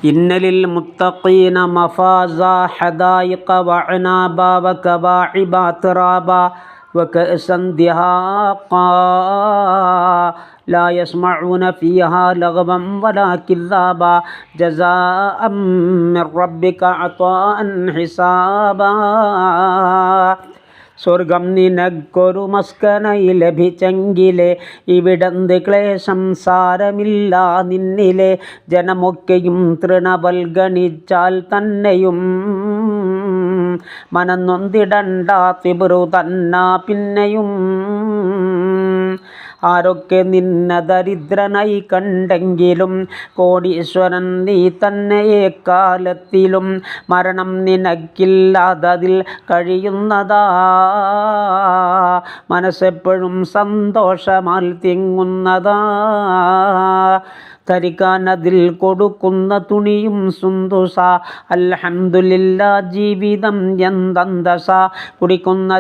ഇന്നലിൽ മുത്തഖീന മഫാസ ഹദായിഖ വഅനാബ വകവാഇബ അത്റാബ വകഅസൻ ദിഹാഖാ ലാ യസ്മഊന ഫീഹാ ലഗ്വൻ വലാ കിദ്ദാബ ജസാഅൻ മിർ റബ്ബിക അത്വാഅൻ ഹിസാബാ. സ്വർഗം നിനക്കൊരു മസ്കനായി ലഭിച്ചെങ്കിലേ ഇവിടന്ത് ക്ലേശം സാരമില്ല നിന്നിലെ. ജനമൊക്കെയും തൃണവൽഗണിച്ചാൽ തന്നെയും മനന്നൊന്തിടണ്ട തിബറു തന്ന പിന്നെയും. ആരൊക്കെ നിന്ന ദരിദ്രനായി കണ്ടെങ്കിലും കോടീശ്വരൻ നീ തന്നെ എക്കാലത്തിലും. മരണം നിനക്കില്ലാതതിൽ കഴിയുന്നതാ, മനസ്സെപ്പോഴും സന്തോഷമാൽ തിങ്ങുന്നതാ. ധരിക്കാൻ അതിൽ കൊടുക്കുന്ന തുണിയും സുന്ദുസ, അൽഹംദുലില്ലാ ജീവിതം എന്തന്തസ. കുടിക്കുന്ന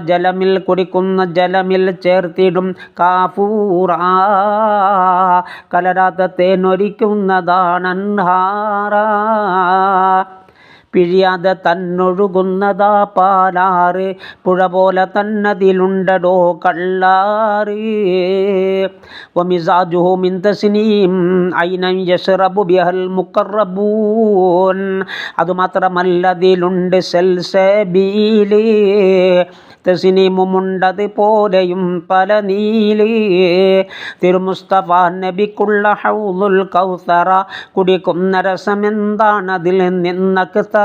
ജലമിൽ ചേർത്തിടും കാഫൂറ, കലരാത്ത തേനൊരിക്കുന്നതാണൻഹാറ. പിഴിയാതെ തന്നൊഴുകുന്നതാ പാലാറ്, പുഴ പോലെ തന്നതിലുണ്ടടോ കള്ളാറ്. വമിസാജുഹു മിൻ തസ്നീം ഐനൻ യശ്റബു ബിഹൽ മുഖറബൂൻ. അതുമാത്രമല്ല അതിലുണ്ട് സൽസബീല്, തസ്നീമുണ്ടത് പോലെയും പല നീല്. തിരുമുസ്തഫ നബിക്കുള്ള ഹൗളുൽ കൗസറ, കുടിക്കുന്ന രസമെന്താണതിൽ നിന്നക്തറ.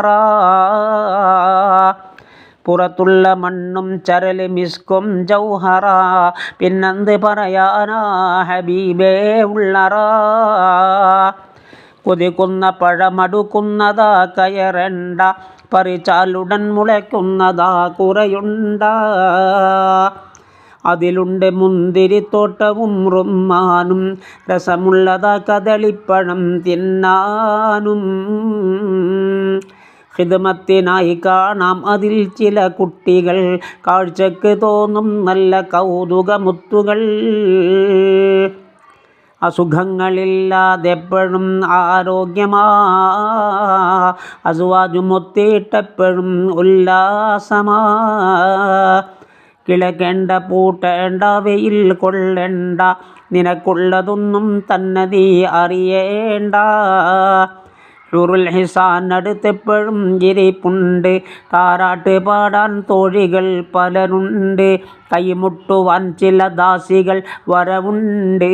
പുറത്തുള്ള മണ്ണും ചരല് മിസ്കും ജൗഹറ, പിന്നെന്ത് പറയാനാ ഹബീബേ ഉള്ളറ. കൊതിക്കുന്ന പഴമടുക്കുന്നതാ കയറണ്ട, പറിച്ചാലുടൻ മുളയ്ക്കുന്നതാ കുറയുണ്ട. അതിലുണ്ട് മുന്തിരിത്തോട്ടവും റുമ്മാനും, രസമുള്ളതാ കദളിപ്പഴം തിന്നാനും. ഖിദ്മത്തിനായി കാണാം അതിൽ ചില കുട്ടികൾ, കാഴ്ചക്ക് തോന്നും നല്ല കൗതുകമുത്തുകൾ. അസുഖങ്ങളില്ലാതെപ്പോഴും ആരോഗ്യമാ, അസുവാജുമൊത്തിയിട്ടെപ്പോഴും ഉല്ലാസമാ. കിളക്കേണ്ട പൂട്ടേണ്ട വെയിൽ കൊള്ളേണ്ട, നിനക്കുള്ളതൊന്നും തന്നെ നീ അറിയേണ്ട. ഹുറുൽ ഹിസാൻ അടുത്തെപ്പോഴും ഇരിപ്പുണ്ട്, താരാട്ട് പാടാൻ തോഴികൾ പലരുണ്ട്. കൈമുട്ടുവാൻ ചില ദാസികൾ വരവുണ്ട്,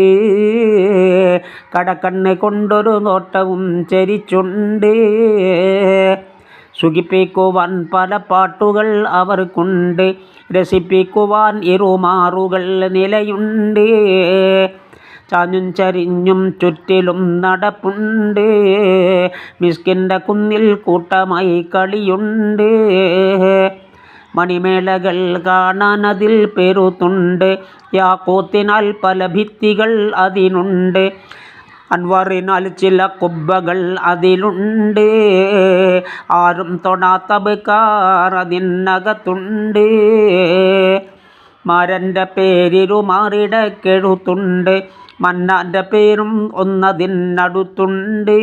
കടക്കണ്ണ് കൊണ്ടൊരു നോട്ടവും ചരിച്ചുണ്ട്. സുഖിപ്പിക്കുവാൻ പല പാട്ടുകൾ അവർക്കുണ്ട്, രസിപ്പിക്കുവാൻ ഇരുമാറുകൾ നിലയുണ്ട്. ചാഞ്ഞും ചരിഞ്ഞും ചുറ്റിലും നടപ്പുണ്ട്, മിസ്കിൻ്റെ കുന്നിൽ കൂട്ടമായി കളിയുണ്ട്. മണിമേളകൾ കാണാൻ അതിൽ പെരുത്തുണ്ട്, യാക്കൂത്തിനാൽ പല ഭിത്തികൾ അതിനുണ്ട്. അൻവറിനാൽ ചില കുബ്ബകൾ അതിലുണ്ട്, ആരും തൊടാത്ത ബക്കാർ അതിനകത്തുണ്ട്. മാരൻ്റെ പേരിരുമാറിടക്കെഴുത്തുണ്ട്, മന്നാൻ്റെ പേരും ഒന്നതിനടുത്തുണ്ട്.